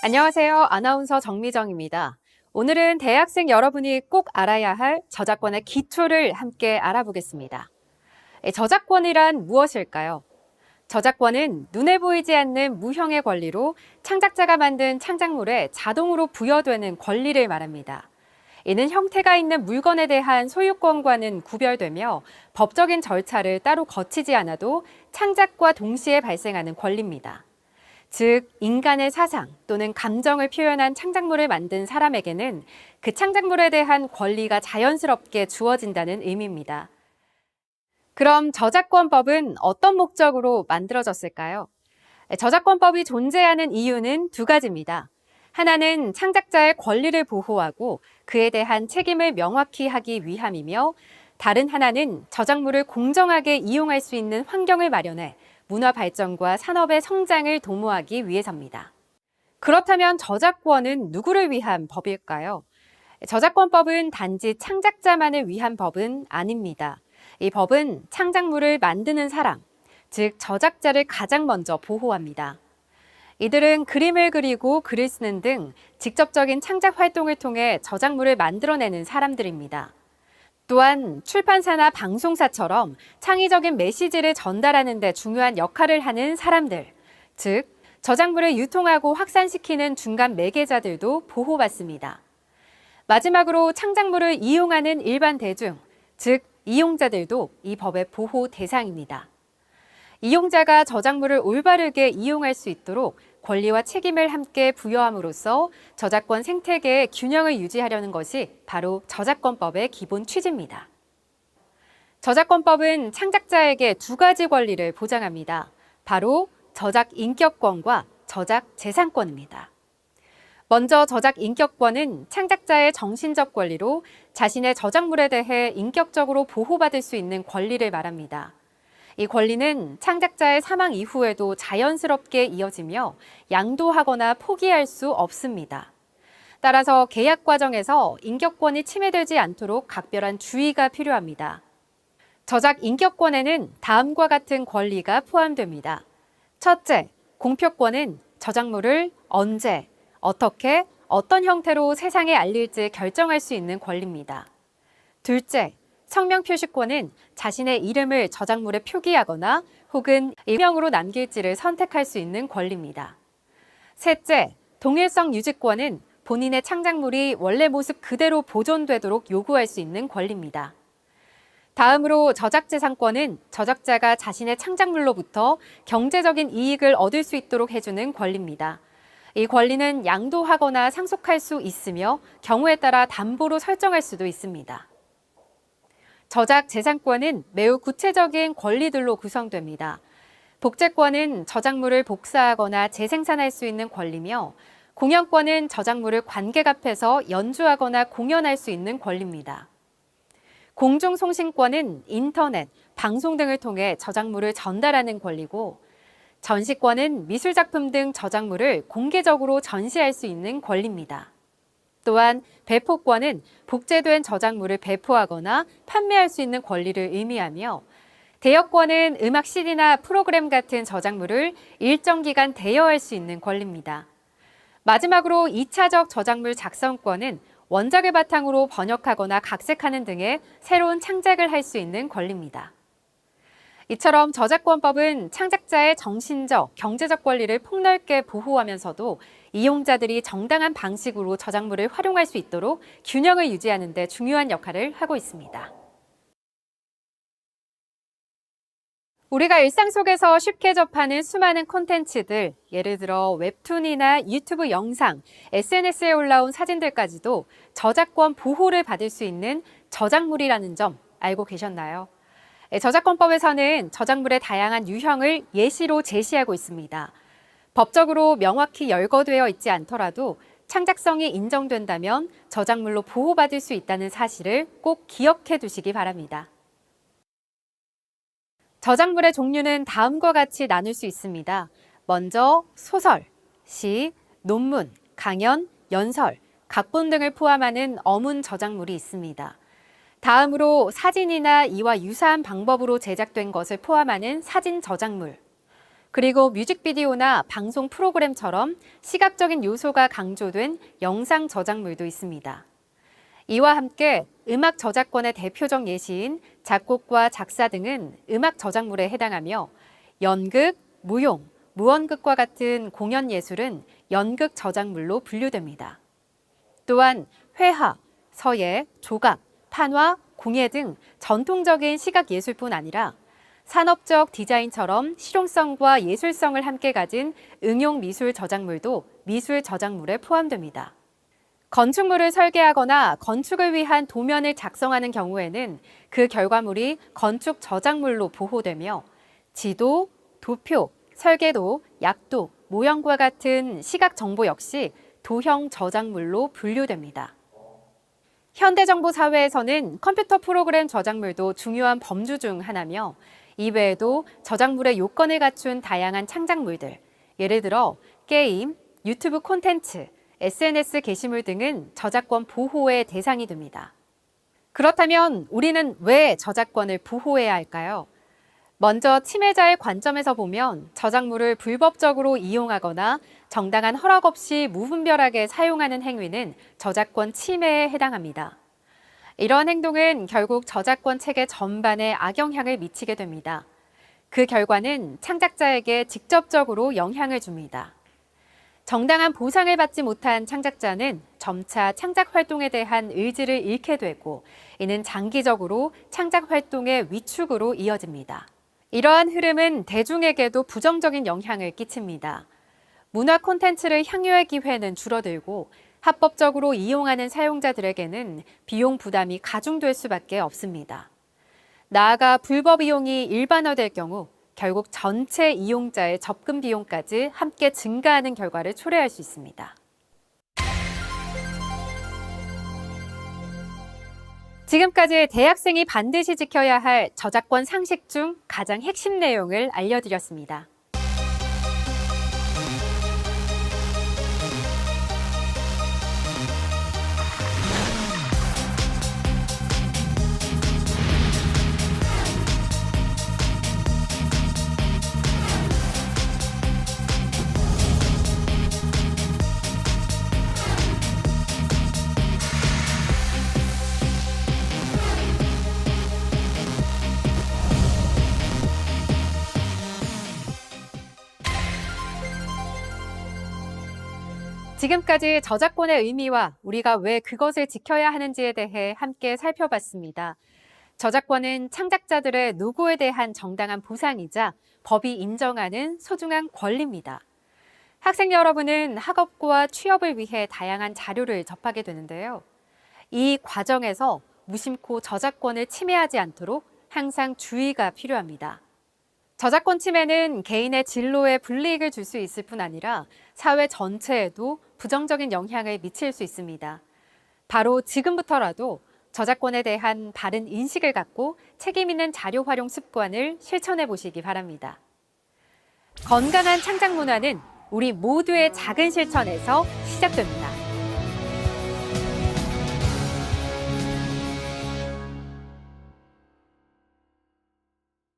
안녕하세요. 아나운서 정미정입니다. 오늘은 대학생 여러분이 꼭 알아야 할 저작권의 기초를 함께 알아보겠습니다. 저작권이란 무엇일까요? 저작권은 눈에 보이지 않는 무형의 권리로 창작자가 만든 창작물에 자동으로 부여되는 권리를 말합니다. 이는 형태가 있는 물건에 대한 소유권과는 구별되며 법적인 절차를 따로 거치지 않아도 창작과 동시에 발생하는 권리입니다. 즉, 인간의 사상 또는 감정을 표현한 창작물을 만든 사람에게는 그 창작물에 대한 권리가 자연스럽게 주어진다는 의미입니다. 그럼 저작권법은 어떤 목적으로 만들어졌을까요? 저작권법이 존재하는 이유는 두 가지입니다. 하나는 창작자의 권리를 보호하고 그에 대한 책임을 명확히 하기 위함이며, 다른 하나는 저작물을 공정하게 이용할 수 있는 환경을 마련해 문화 발전과 산업의 성장을 도모하기 위해서입니다. 그렇다면 저작권은 누구를 위한 법일까요? 저작권법은 단지 창작자만을 위한 법은 아닙니다. 이 법은 창작물을 만드는 사람, 즉 저작자를 가장 먼저 보호합니다. 이들은 그림을 그리고 글을 쓰는 등 직접적인 창작 활동을 통해 저작물을 만들어내는 사람들입니다. 또한 출판사나 방송사처럼 창의적인 메시지를 전달하는 데 중요한 역할을 하는 사람들, 즉 저작물을 유통하고 확산시키는 중간 매개자들도 보호받습니다. 마지막으로 창작물을 이용하는 일반 대중, 즉 이용자들도 이 법의 보호 대상입니다. 이용자가 저작물을 올바르게 이용할 수 있도록 권리와 책임을 함께 부여함으로써 저작권 생태계의 균형을 유지하려는 것이 바로 저작권법의 기본 취지입니다. 저작권법은 창작자에게 두 가지 권리를 보장합니다. 바로 저작 인격권과 저작 재산권입니다. 먼저 저작 인격권은 창작자의 정신적 권리로 자신의 저작물에 대해 인격적으로 보호받을 수 있는 권리를 말합니다. 이 권리는 창작자의 사망 이후에도 자연스럽게 이어지며 양도하거나 포기할 수 없습니다. 따라서 계약 과정에서 인격권이 침해되지 않도록 각별한 주의가 필요합니다. 저작 인격권에는 다음과 같은 권리가 포함됩니다. 첫째, 공표권은 저작물을 언제, 어떻게, 어떤 형태로 세상에 알릴지 결정할 수 있는 권리입니다. 둘째, 성명표시권은 자신의 이름을 저작물에 표기하거나 혹은 일명으로 남길지를 선택할 수 있는 권리입니다. 셋째, 동일성 유지권은 본인의 창작물이 원래 모습 그대로 보존되도록 요구할 수 있는 권리입니다. 다음으로 저작재산권은 저작자가 자신의 창작물로부터 경제적인 이익을 얻을 수 있도록 해주는 권리입니다. 이 권리는 양도하거나 상속할 수 있으며 경우에 따라 담보로 설정할 수도 있습니다. 저작 재산권은 매우 구체적인 권리들로 구성됩니다. 복제권은 저작물을 복사하거나 재생산할 수 있는 권리며, 공연권은 저작물을 관객 앞에서 연주하거나 공연할 수 있는 권리입니다. 공중송신권은 인터넷, 방송 등을 통해 저작물을 전달하는 권리고, 전시권은 미술작품 등 저작물을 공개적으로 전시할 수 있는 권리입니다. 또한 배포권은 복제된 저작물을 배포하거나 판매할 수 있는 권리를 의미하며, 대여권은 음악 CD나 프로그램 같은 저작물을 일정 기간 대여할 수 있는 권리입니다. 마지막으로 2차적 저작물 작성권은 원작을 바탕으로 번역하거나 각색하는 등의 새로운 창작을 할 수 있는 권리입니다. 이처럼 저작권법은 창작자의 정신적, 경제적 권리를 폭넓게 보호하면서도 이용자들이 정당한 방식으로 저작물을 활용할 수 있도록 균형을 유지하는 데 중요한 역할을 하고 있습니다. 우리가 일상 속에서 쉽게 접하는 수많은 콘텐츠들, 예를 들어 웹툰이나 유튜브 영상, SNS에 올라온 사진들까지도 저작권 보호를 받을 수 있는 저작물이라는 점 알고 계셨나요? 저작권법에서는 저작물의 다양한 유형을 예시로 제시하고 있습니다. 법적으로 명확히 열거되어 있지 않더라도 창작성이 인정된다면 저작물로 보호받을 수 있다는 사실을 꼭 기억해 두시기 바랍니다. 저작물의 종류는 다음과 같이 나눌 수 있습니다. 먼저 소설, 시, 논문, 강연, 연설, 각본 등을 포함하는 어문 저작물이 있습니다. 다음으로 사진이나 이와 유사한 방법으로 제작된 것을 포함하는 사진 저작물, 그리고 뮤직비디오나 방송 프로그램처럼 시각적인 요소가 강조된 영상 저작물도 있습니다. 이와 함께 음악 저작권의 대표적 예시인 작곡과 작사 등은 음악 저작물에 해당하며 연극, 무용, 무언극과 같은 공연 예술은 연극 저작물로 분류됩니다. 또한 회화, 서예, 조각, 판화, 공예 등 전통적인 시각 예술뿐 아니라 산업적 디자인처럼 실용성과 예술성을 함께 가진 응용 미술 저작물도 미술 저작물에 포함됩니다. 건축물을 설계하거나 건축을 위한 도면을 작성하는 경우에는 그 결과물이 건축 저작물로 보호되며 지도, 도표, 설계도, 약도, 모형과 같은 시각 정보 역시 도형 저작물로 분류됩니다. 현대정보 사회에서는 컴퓨터 프로그램 저작물도 중요한 범주 중 하나며 이외에도 저작물의 요건을 갖춘 다양한 창작물들, 예를 들어 게임, 유튜브 콘텐츠, SNS 게시물 등은 저작권 보호의 대상이 됩니다. 그렇다면 우리는 왜 저작권을 보호해야 할까요? 먼저 침해자의 관점에서 보면 저작물을 불법적으로 이용하거나 정당한 허락 없이 무분별하게 사용하는 행위는 저작권 침해에 해당합니다. 이러한 행동은 결국 저작권 체계 전반에 악영향을 미치게 됩니다. 그 결과는 창작자에게 직접적으로 영향을 줍니다. 정당한 보상을 받지 못한 창작자는 점차 창작 활동에 대한 의지를 잃게 되고 이는 장기적으로 창작 활동의 위축으로 이어집니다. 이러한 흐름은 대중에게도 부정적인 영향을 끼칩니다. 문화 콘텐츠를 향유할 기회는 줄어들고 합법적으로 이용하는 사용자들에게는 비용 부담이 가중될 수밖에 없습니다. 나아가 불법 이용이 일반화될 경우 결국 전체 이용자의 접근 비용까지 함께 증가하는 결과를 초래할 수 있습니다. 지금까지 대학생이 반드시 지켜야 할 저작권 상식 중 가장 핵심 내용을 알려드렸습니다. 지금까지 저작권의 의미와 우리가 왜 그것을 지켜야 하는지에 대해 함께 살펴봤습니다. 저작권은 창작자들의 노고에 대한 정당한 보상이자 법이 인정하는 소중한 권리입니다. 학생 여러분은 학업과 취업을 위해 다양한 자료를 접하게 되는데요. 이 과정에서 무심코 저작권을 침해하지 않도록 항상 주의가 필요합니다. 저작권 침해는 개인의 진로에 불이익을 줄 수 있을 뿐 아니라 사회 전체에도 부정적인 영향을 미칠 수 있습니다. 바로 지금부터라도 저작권에 대한 바른 인식을 갖고 책임 있는 자료 활용 습관을 실천해 보시기 바랍니다. 건강한 창작 문화는 우리 모두의 작은 실천에서 시작됩니다.